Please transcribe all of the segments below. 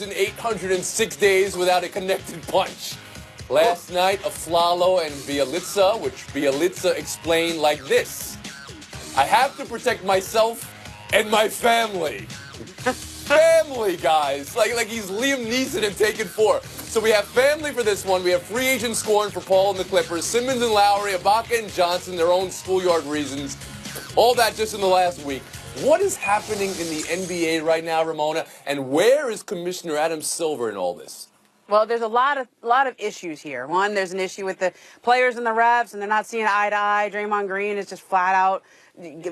806 days without a connected punch. Last night, Afflalo and Bjelica, which Bjelica explained like this: I have to protect myself and my family. Family, guys. Like he's Liam Neeson in Taken 4. So we have family for this one. We have free agent scoring for Paul and the Clippers. Simmons and Lowry, Ibaka and Johnson, their own schoolyard reasons. All that just in the last week. What is happening in the NBA right now, Ramona? And where is Commissioner Adam Silver in all this? Well, there's a lot of issues here. One, there's an issue with the players and the refs, and they're not seeing eye to eye. Draymond Green is just flat out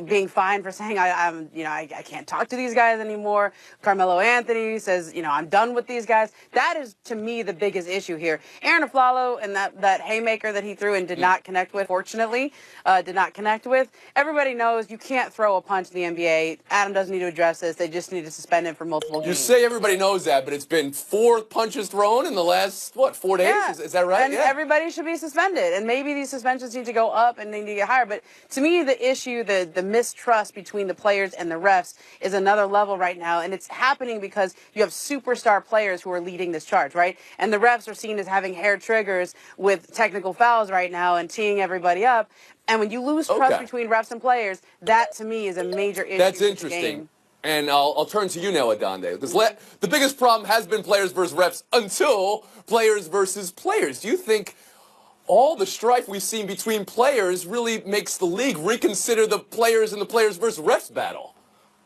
being fined for saying I can't talk to these guys anymore. Carmelo Anthony says, I'm done with these guys. That is, to me, the biggest issue here. Arron Afflalo and that haymaker that he threw and did not connect with, fortunately, did not connect with. Everybody knows you can't throw a punch in the NBA. Adam doesn't need to address this. They just need to suspend him for multiple games. You say everybody knows that, but it's been 4 punches thrown in the last, 4 days? Yeah. Is that right? And everybody should be suspended. And maybe these suspensions need to go up and they need to get higher. But to me, the issue, the mistrust between the players and the refs is another level right now. And it's happening because you have superstar players who are leading this charge, right? And the refs are seen as having hair triggers with technical fouls right now and teeing everybody up. And when you lose trust between refs and players, that to me is a major issue. That's interesting. And I'll turn to you now, Adande. Because the biggest problem has been players versus refs until players versus players. Do you think all the strife we've seen between players really makes the league reconsider the players and the players versus refs battle?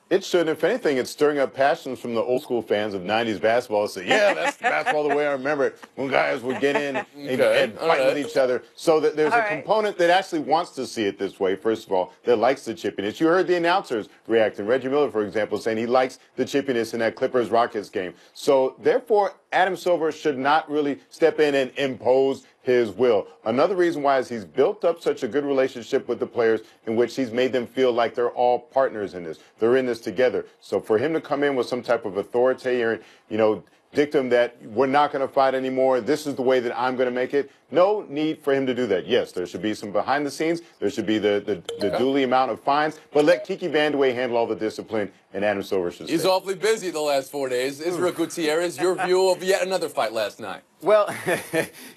It should. If anything, it's stirring up passions from the old school fans of 90s basketball. Say, yeah, that's basketball the way I remember it, when guys would get in and fight with each other. So that there's a component that actually wants to see it this way, first of all, that likes the chippiness. You heard the announcers reacting. Reggie Miller, for example, saying he likes the chippiness in that Clippers-Rockets game. So, therefore, Adam Silver should not really step in and impose his will. Another reason why is he's built up such a good relationship with the players in which he's made them feel like they're all partners in this. They're in this together. So for him to come in with some type of authoritarian, dictum that we're not going to fight anymore, this is the way that I'm going to make it, no need for him to do that. Yes, there should be some behind the scenes. There should be the duly amount of fines. But let Kiki Vandeweghe handle all the discipline, and Adam Silver should stay. He's awfully busy the last 4 days. Israel Gutierrez, your view of yet another fight last night? Well,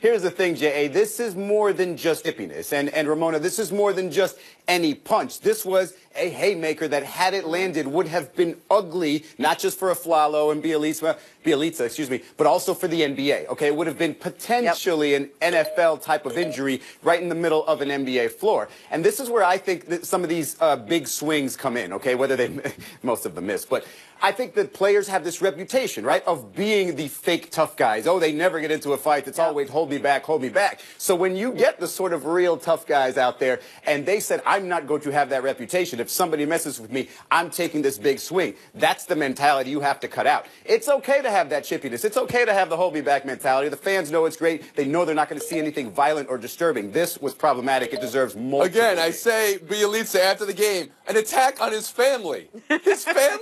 here's the thing, J.A. This is more than just hippiness. And Ramona, this is more than just any punch. This was a haymaker that, had it landed, would have been ugly, not just for Afflalo and Bjelica, but also for the NBA. Okay, it would have been potentially an NFL type of injury right in the middle of an NBA floor. And this is where I think that some of these big swings come in, okay, whether they, most of them miss. But I think that players have this reputation, right, of being the fake tough guys. Oh, they never get into a fight. It's always hold me back, hold me back. So when you get the sort of real tough guys out there and they said, I'm not going to have that reputation. If somebody messes with me, I'm taking this big swing. That's the mentality you have to cut out. It's okay to have that chippiness. It's okay to have the hold me back mentality. The fans know it's great. They know they're not going to see anything violent or disturbing. This was problematic. It deserves more. Again, I say Bjelica after the game, an attack on his family. His family?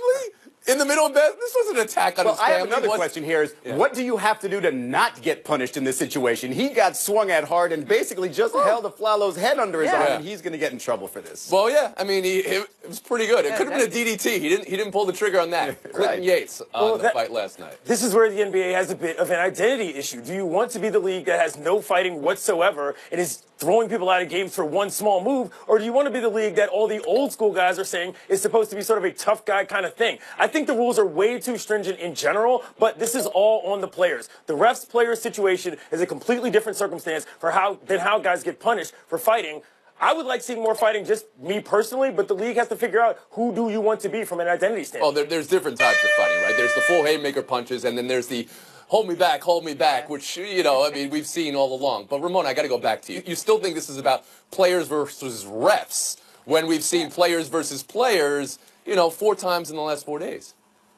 In the middle of that, this was an attack on his family. I have another question here is, what do you have to do to not get punished in this situation? He got swung at hard and basically just held Afflalo's head under his arm, and he's going to get in trouble for this. Well, yeah, I mean, it was pretty good. It could have been a DDT. He didn't pull the trigger on that. Clinton Yates on the fight last night. This is where the NBA has a bit of an identity issue. Do you want to be the league that has no fighting whatsoever and is throwing people out of games for one small move, or do you want to be the league that all the old school guys are saying is supposed to be sort of a tough guy kind of thing? I think the rules are way too stringent in general, but this is all on the players. The refs-players situation is a completely different circumstance than how guys get punished for fighting. I would like seeing more fighting, just me personally, but the league has to figure out who do you want to be from an identity standpoint. Oh, there's different types of fighting, right? There's the full haymaker punches, and then there's the hold me back, which, I mean, we've seen all along. But, Ramona, I got to go back to you. You still think this is about players versus refs when we've seen players versus players, 4 times in the last 4 days?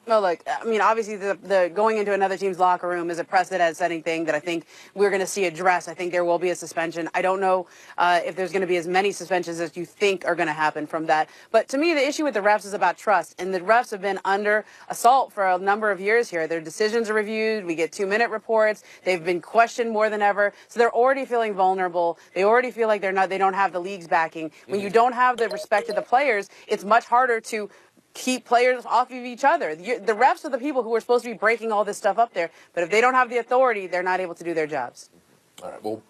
No, look, I mean, obviously the going into another team's locker room is a precedent-setting thing that I think we're going to see addressed. I think there will be a suspension. I don't know if there's going to be as many suspensions as you think are going to happen from that. But to me, the issue with the refs is about trust. And the refs have been under assault for a number of years here. Their decisions are reviewed. We get 2-minute reports. They've been questioned more than ever. So they're already feeling vulnerable. They already feel like they don't have the league's backing. When you don't have the respect of the players, it's much harder to keep players off of each other. The refs are the people who are supposed to be breaking all this stuff up there. But if they don't have the authority, they're not able to do their jobs. All right, well,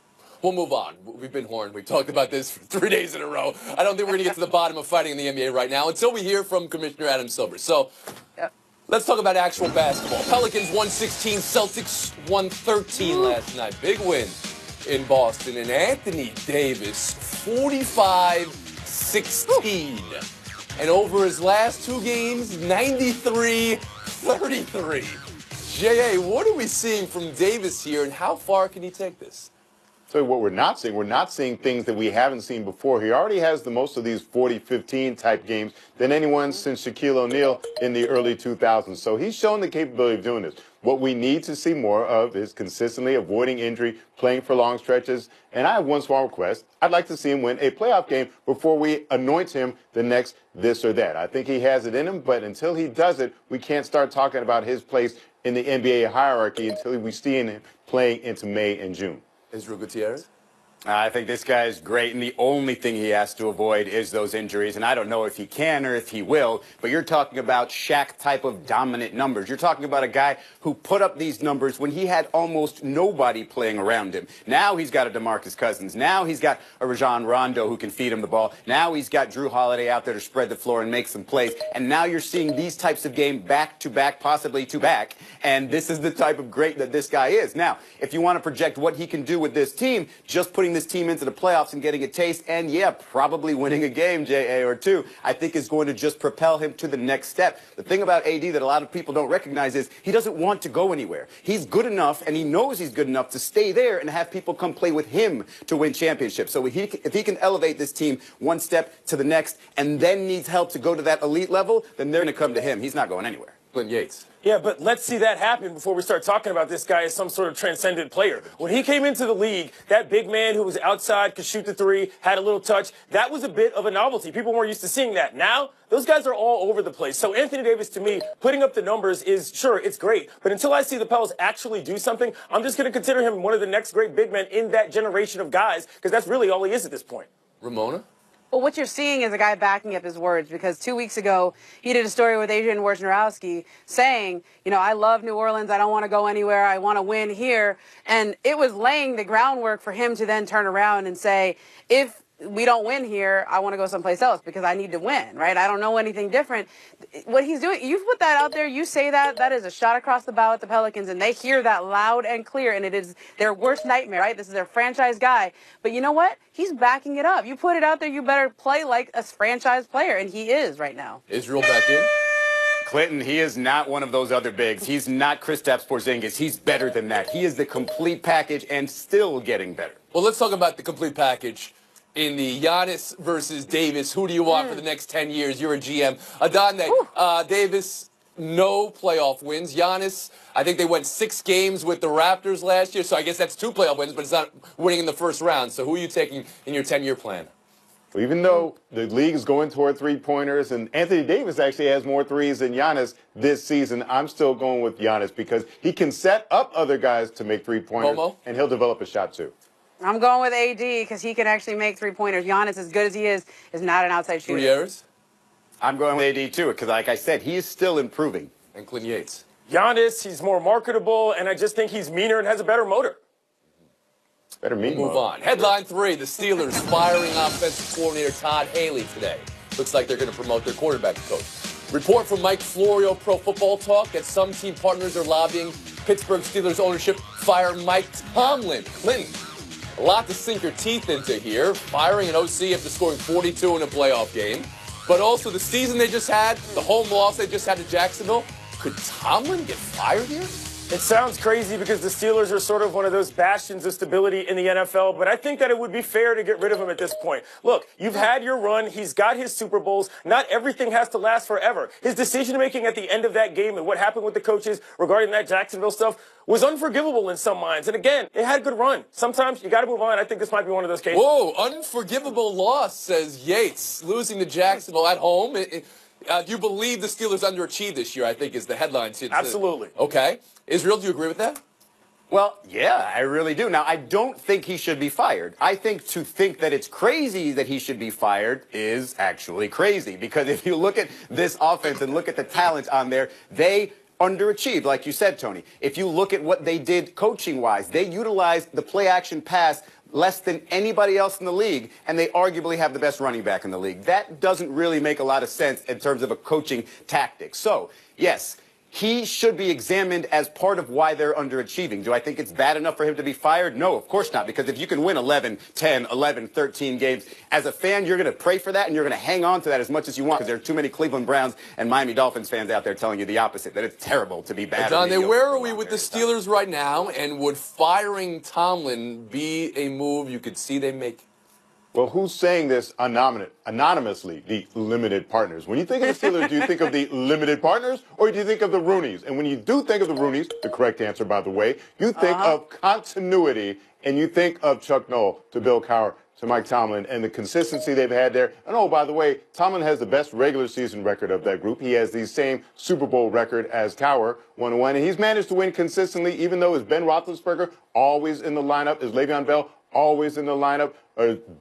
we'll move on. We've been horned. We've talked about this for 3 days in a row. I don't think we're going to get to the bottom of fighting in the NBA right now until we hear from Commissioner Adam Silver. So let's talk about actual basketball. Pelicans 116, Celtics 113 last night. Big win in Boston. And Anthony Davis, 45-16. And over his last 2 games, 93-33. J.A., what are we seeing from Davis here, and how far can he take this? So what we're not seeing things that we haven't seen before. He already has the most of these 40-15 type games than anyone since Shaquille O'Neal in the early 2000s. So he's shown the capability of doing this. What we need to see more of is consistently avoiding injury, playing for long stretches. And I have one small request. I'd like to see him win a playoff game before we anoint him the next this or that. I think he has it in him, but until he does it, we can't start talking about his place in the NBA hierarchy until we see him playing into May and June. Israel Gutierrez? I think this guy is great, and the only thing he has to avoid is those injuries. And I don't know if he can or if he will, but you're talking about Shaq type of dominant numbers. You're talking about a guy who put up these numbers when he had almost nobody playing around him. Now he's got a DeMarcus Cousins. Now he's got a Rajon Rondo who can feed him the ball. Now he's got Drew Holiday out there to spread the floor and make some plays. And now you're seeing these types of games back to back, possibly to back. And this is the type of great that this guy is. Now, if you want to project what he can do with this team, just putting this team into the playoffs and getting a taste, and yeah, probably winning a game, J.A. or 2, I think is going to just propel him to the next step. The thing about AD that a lot of people don't recognize is he doesn't want to go anywhere. He's good enough, and he knows he's good enough to stay there and have people come play with him to win championships. So if he can elevate this team one step to the next and then needs help to go to that elite level, then they're going to come to him. He's not going anywhere. Clint Yates. Yeah, but let's see that happen before we start talking about this guy as some sort of transcendent player. When he came into the league, that big man who was outside, could shoot the three, had a little touch, that was a bit of a novelty. People weren't used to seeing that. Now, those guys are all over the place. So Anthony Davis, to me, putting up the numbers is, sure, it's great. But until I see the Pels actually do something, I'm just going to consider him one of the next great big men in that generation of guys, because that's really all he is at this point. Ramona? Well, what you're seeing is a guy backing up his words, because 2 weeks ago, he did a story with Adrian Wojnarowski saying, you know, I love New Orleans. I don't want to go anywhere. I want to win here. And it was laying the groundwork for him to then turn around and say, if we don't win here, I want to go someplace else because I need to win, right? I don't know anything different. What he's doing, you've put that out there, you say that is a shot across the bow at the Pelicans, and they hear that loud and clear, and it is their worst nightmare, right? This is their franchise guy. But you know what? He's backing it up. You put it out there, you better play like a franchise player, and he is right now. Israel back in? Clinton, he is not one of those other bigs. He's not Kristaps Porzingis. He's better than that. He is the complete package and still getting better. Well, let's talk about the complete package. In the Giannis versus Davis, who do you want for the next 10 years? You're a GM. Adane, Davis, no playoff wins. Giannis, I think they went 6 games with the Raptors last year, so I guess that's 2 playoff wins, but it's not winning in the first round. So who are you taking in your 10-year plan? Well, even though the league is going toward three-pointers, and Anthony Davis actually has more threes than Giannis this season, I'm still going with Giannis because he can set up other guys to make three-pointers, and he'll develop a shot too. I'm going with AD because he can actually make three-pointers. Giannis, as good as he is not an outside shooter. Gutierrez? I'm going with AD too because, like I said, he is still improving. And Clint Yates? Giannis, he's more marketable, and I just think he's meaner and has a better motor. Better mean. Move on. Headline 3, the Steelers firing offensive coordinator Todd Haley today. Looks like they're going to promote their quarterback coach. Report from Mike Florio, Pro Football Talk, that some team partners are lobbying Pittsburgh Steelers ownership fire Mike Tomlin. Clinton, a lot to sink your teeth into here. Firing an OC after scoring 42 in a playoff game. But also the season they just had, the home loss they just had to Jacksonville. Could Tomlin get fired here? It sounds crazy because the Steelers are sort of one of those bastions of stability in the NFL, but I think that it would be fair to get rid of him at this point. Look, you've had your run. He's got his Super Bowls. Not everything has to last forever. His decision-making at the end of that game and what happened with the coaches regarding that Jacksonville stuff was unforgivable in some minds. And again, they had a good run. Sometimes you got to move on. I think this might be one of those cases. Whoa, unforgivable loss, says Yates. Losing to Jacksonville at home. You believe the Steelers underachieved this year, I think, is the headline. Absolutely. Okay. Israel, do you agree with that? Well, yeah, I really do. Now, I don't think he should be fired. I think to think that it's crazy that he should be fired is actually crazy. Because if you look at this offense and look at the talent on there, they underachieved, like you said, Tony. If you look at what they did coaching-wise, they utilized the play-action pass less than anybody else in the league, and they arguably have the best running back in the league. That doesn't really make a lot of sense in terms of a coaching tactic. So, yes, he should be examined as part of why they're underachieving. Do I think it's bad enough for him to be fired? No, of course not, because if you can win 11, 10, 11, 13 games, as a fan, you're going to pray for that, and you're going to hang on to that as much as you want, because there are too many Cleveland Browns and Miami Dolphins fans out there telling you the opposite, that it's terrible to be bad. John, where are we with the Steelers right now, and would firing Tomlin be a move you could see they make? Well, who's saying this anonymously? The limited partners. When you think of the Steelers, do you think of the limited partners, or do you think of the Rooneys? And when you do think of the Rooneys, the correct answer, by the way, you think of continuity, and you think of Chuck Noll to Bill Cowher to Mike Tomlin and the consistency they've had there. And oh, by the way, Tomlin has the best regular season record of that group. He has the same Super Bowl record as Cowher, 1-1, and he's managed to win consistently, even though it's Ben Roethlisberger always in the lineup, is Le'Veon Bell always in the lineup,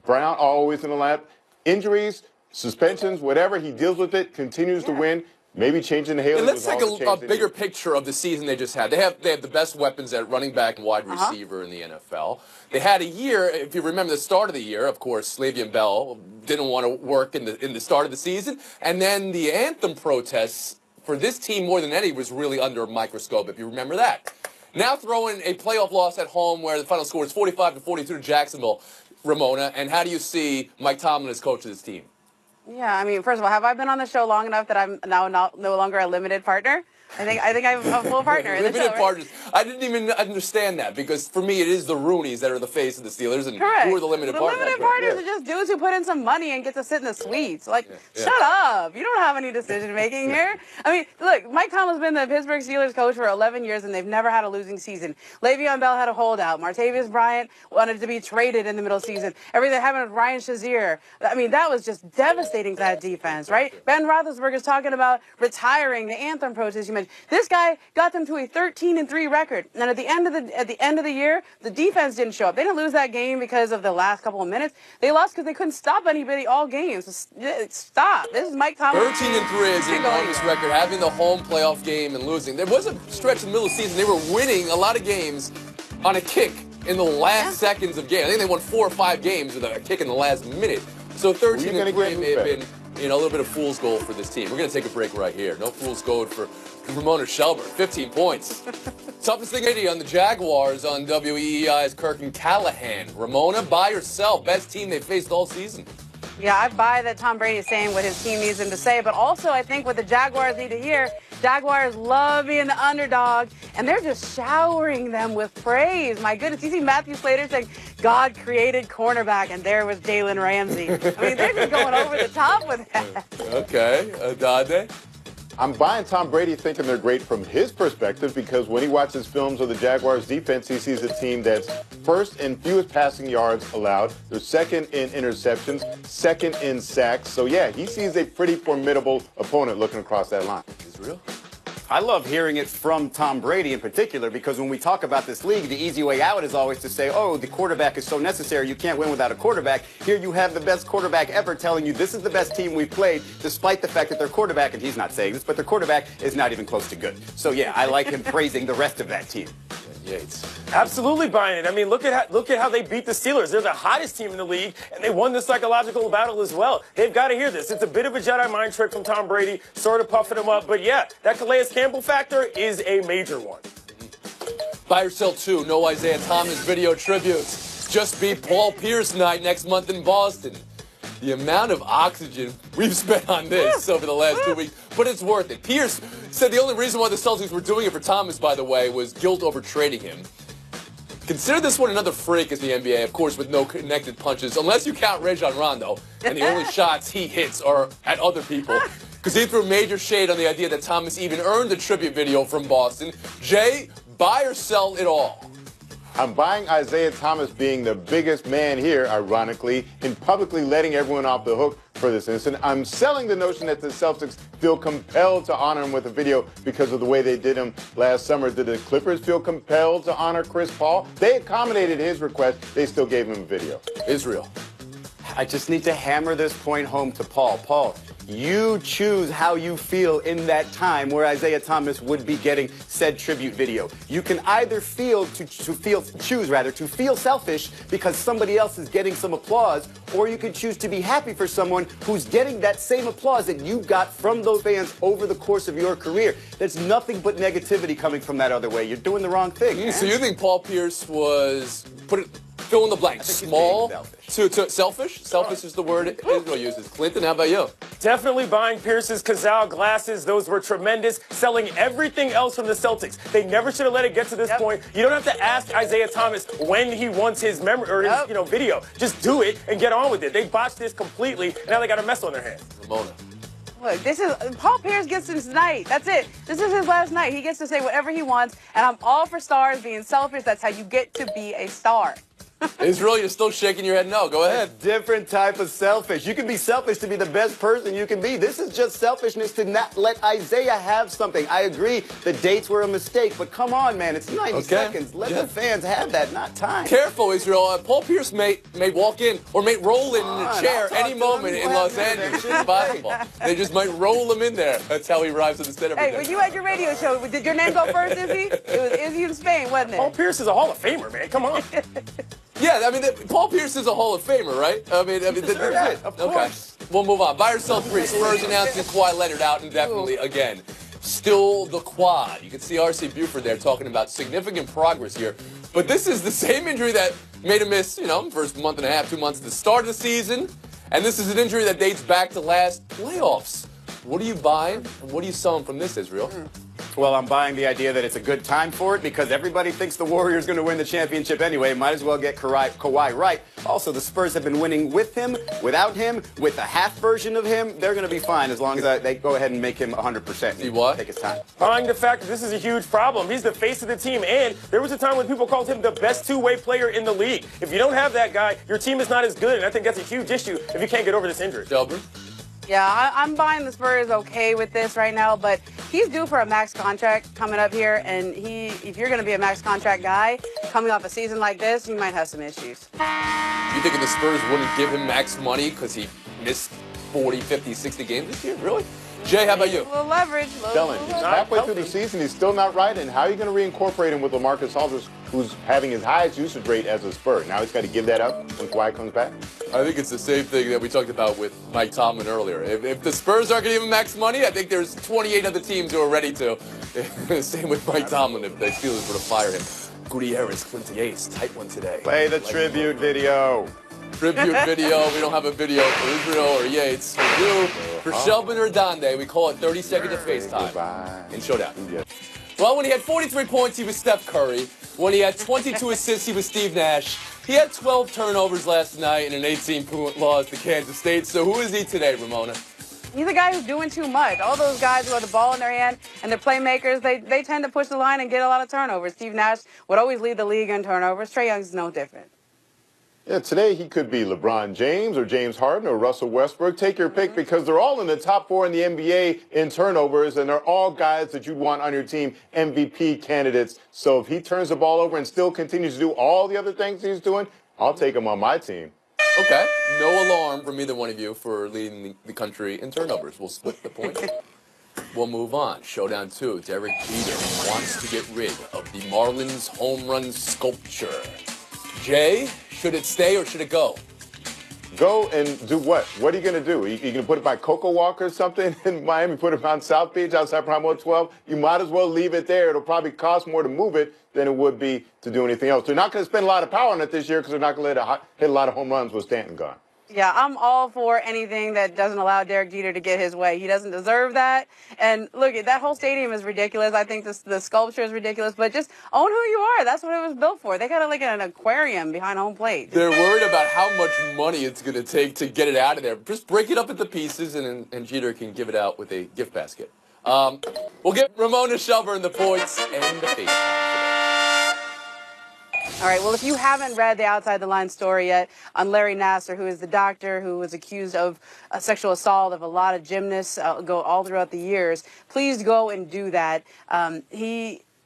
Brown always in the lineup. Injuries, suspensions, whatever, he deals with it, continues to win. Maybe changing the Haley. And let's take a bigger picture of the season they just had. They have the best weapons at running back and wide receiver in the NFL. They had a year, if you remember the start of the year, of course, Le'Veon Bell didn't want to work in the start of the season. And then the anthem protests for this team more than any was really under a microscope, if you remember that. Now throw in a playoff loss at home where the final score is 45-42 to Jacksonville, Ramona. And how do you see Mike Tomlin as coach of this team? Yeah, I mean, first of all, have I been on the show long enough that I'm now no longer a limited partner? I think I'm a full partner in the show, Limited partners. I didn't even understand that, because for me it is the Roonies that are the face of the Steelers, and correct. who are the limited partners? The limited partners are just dudes who put in some money and get to sit in the suites. Like, shut up. You don't have any decision making here. I mean, look, Mike Tomlin's been the Pittsburgh Steelers coach for 11 years, and they've never had a losing season. Le'Veon Bell had a holdout. Martavis Bryant wanted to be traded in the middle of the season. Everything that happened with Ryan Shazier. I mean, that was just devastating to that defense, right? Ben Roethlisberger's talking about retiring, the anthem protest you mentioned. This guy got them to a 13-3 record, and at the end of the year, the defense didn't show up. They didn't lose that game because of the last couple of minutes. They lost because they couldn't stop anybody all games. So stop. This is Mike Tomlin. 13-3 is an enormous record. Having the home playoff game and losing. There was a stretch in the middle of the season. They were winning a lot of games on a kick in the last seconds of game. I think they won 4 or 5 games with a kick in the last minute. So 13-3 may have been a little bit of fool's gold for this team. We're going to take a break right here. No fool's gold for Ramona Shelburne, 15 points. Toughest thing on the Jaguars on WEEI's Kirk and Callahan. Ramona, buy or sell? Best team they faced all season. Yeah, I buy that Tom Brady is saying what his team needs him to say, but also I think what the Jaguars need to hear, Jaguars love being the underdog, and they're just showering them with praise. My goodness, you see Matthew Slater saying, God created cornerback, and there was Jalen Ramsey. I mean, they're just going over the top with that. Okay, Dade? I'm buying Tom Brady thinking they're great from his perspective, because when he watches films of the Jaguars defense, he sees a team that's first in fewest passing yards allowed. They're second in interceptions, second in sacks. So, yeah, he sees a pretty formidable opponent looking across that line. Israel? I love hearing it from Tom Brady in particular, because when we talk about this league, the easy way out is always to say, oh, the quarterback is so necessary, you can't win without a quarterback. Here you have the best quarterback ever telling you this is the best team we've played, despite the fact that their quarterback, and he's not saying this, but their quarterback is not even close to good. So, yeah, I like him praising the rest of that team. Yates. Absolutely buying it. I mean, look at how they beat the Steelers. They're the hottest team in the league, and they won the psychological battle as well. They've got to hear this. It's a bit of a Jedi mind trick from Tom Brady, sort of puffing him up. But yeah, that Calais Campbell factor is a major one. Buy or sell too. No Isaiah Thomas video tributes. Just beat Paul Pierce night next month in Boston. The amount of oxygen we've spent on this over the last 2 weeks, but it's worth it. Pierce said the only reason why the Celtics were doing it for Thomas, by the way, was guilt over trading him. Consider this one another freak as the NBA, of course, with no connected punches, unless you count Rajon Rondo, and the only shots he hits are at other people, because he threw major shade on the idea that Thomas even earned a tribute video from Boston. Jay, buy or sell it all? I'm buying Isaiah Thomas being the biggest man here, ironically, and publicly letting everyone off the hook for this incident. I'm selling the notion that the Celtics feel compelled to honor him with a video because of the way they did him last summer. Did the Clippers feel compelled to honor Chris Paul? They accommodated his request. They still gave him a video. Israel. I just need to hammer this point home to Paul. Paul, you choose how you feel in that time where Isaiah Thomas would be getting said tribute video. You can either choose feel selfish because somebody else is getting some applause, or you can choose to be happy for someone who's getting that same applause that you got from those fans over the course of your career. There's nothing but negativity coming from that other way. You're doing the wrong thing. So you think Paul Pierce was fill in the blank, small to selfish? Selfish is the word Israel uses. Clinton, how about you? Definitely buying Pierce's Cazal glasses. Those were tremendous. Selling everything else from the Celtics. They never should have let it get to this point. You don't have to ask Isaiah Thomas when he wants his memory or his video. Just do it and get on with it. They botched this completely. And now they got a mess on their hands. Ramona. Look, this is Paul Pierce gets his night. That's it. This is his last night. He gets to say whatever he wants, and I'm all for stars being selfish. That's how you get to be a star. Israel, you're still shaking your head no. Go ahead. Different type of selfish. You can be selfish to be the best person you can be. This is just selfishness to not let Isaiah have something. I agree the dates were a mistake, but come on, man. It's 90 seconds. Let the fans have that, not time. Careful, Israel. Paul Pierce may walk in or may roll in a chair any moment in Los Angeles. It's possible. They just might roll him in there. That's how he arrives at the set every day. Hey, when you had your radio show, did your name go first, Izzy? It was Izzy in Spain, wasn't it? Paul Pierce is a Hall of Famer, man. Come on. Yeah, I mean, Paul Pierce is a Hall of Famer, right? I mean, of course. Okay, we'll move on. Buy or sell three. Spurs announcing Kawhi Leonard out indefinitely again. Still the quad. You can see R.C. Buford there talking about significant progress here. But this is the same injury that made him miss, first month and a half, 2 months at the start of the season. And this is an injury that dates back to last playoffs. What are you buying and what are you selling from this, Israel? Well, I'm buying the idea that it's a good time for it because everybody thinks the Warriors going to win the championship anyway. Might as well get Kawhi right. Also, the Spurs have been winning with him, without him, with a half version of him. They're going to be fine as long as they go ahead and make him 100%. See what? Take his time. Buying the fact that this is a huge problem. He's the face of the team, and there was a time when people called him the best two-way player in the league. If you don't have that guy, your team is not as good, and I think that's a huge issue if you can't get over this injury. Shelburne? Yeah, I'm buying the Spurs okay with this right now, but he's due for a max contract coming up here, and if you're going to be a max contract guy coming off a season like this, you might have some issues. You thinking the Spurs wouldn't give him max money because he missed 40, 50, 60 games this year? Really? Jay, how about you? A little leverage. Telling you, halfway through the season, he's still not right. And how are you going to reincorporate him with LaMarcus Aldridge, who's having his highest usage rate as a Spur? Now he's got to give that up when Kawhi comes back? I think it's the same thing that we talked about with Mike Tomlin earlier. If the Spurs aren't going to give him max money, I think there's 28 other teams who are ready to. Same with Mike Tomlin if the Steelers were to fire him. Gutierrez, Quincy Yates, tight one today. Play the tribute video. Tribute video. We don't have a video for Israel or Yates. We do for Shelburne or Donde. We call it 30 seconds of FaceTime in Showdown. Well, when he had 43 points, he was Steph Curry. When he had 22 assists, he was Steve Nash. He had 12 turnovers last night and an 18-point loss to Kansas State. So who is he today, Ramona? He's a guy who's doing too much. All those guys who have the ball in their hand and they're playmakers, they tend to push the line and get a lot of turnovers. Steve Nash would always lead the league in turnovers. Trae Young's no different. Yeah, today he could be LeBron James or James Harden or Russell Westbrook. Take your pick because they're all in the top 4 in the NBA in turnovers, and they're all guys that you'd want on your team, MVP candidates. So if he turns the ball over and still continues to do all the other things he's doing, I'll take him on my team. Okay. No alarm from either one of you for leading the country in turnovers. We'll split the points. We'll move on. Showdown 2. Derek Jeter wants to get rid of the Marlins home run sculpture. Jay, should it stay or should it go? Go and do what? What are you going to do? You going to put it by Coco Walk or something in Miami, put it on South Beach outside Prime 12? You might as well leave it there. It'll probably cost more to move it than it would be to do anything else. They're not going to spend a lot of power on it this year because they're not going to hit a lot of home runs with Stanton gone. Yeah, I'm all for anything that doesn't allow Derek Jeter to get his way. He doesn't deserve that. And look, that whole stadium is ridiculous. I think the sculpture is ridiculous. But just own who you are. That's what it was built for. They got it like an aquarium behind home plate. They're worried about how much money it's going to take to get it out of there. Just break it up into pieces, and Jeter can give it out with a gift basket. We'll get Ramona Shelburne the points and the face. All right, well, if you haven't read the Outside the Line story yet on Larry Nassar, who is the doctor who was accused of sexual assault of a lot of gymnasts go all throughout the years, please go and do that.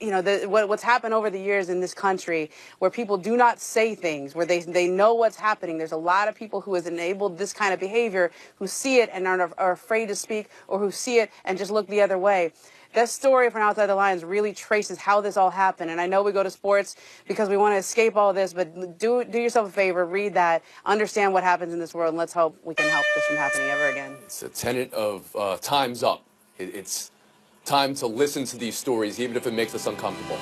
What's happened over the years in this country where people do not say things, where they know what's happening. There's a lot of people who has enabled this kind of behavior who see it and are afraid to speak, or who see it and just look the other way. That story from Outside the Lines really traces how this all happened. And I know we go to sports because we want to escape all this, but do yourself a favor, read that, understand what happens in this world, and let's hope we can help this from happening ever again. It's a tenet of time's up. It's time to listen to these stories, even if it makes us uncomfortable.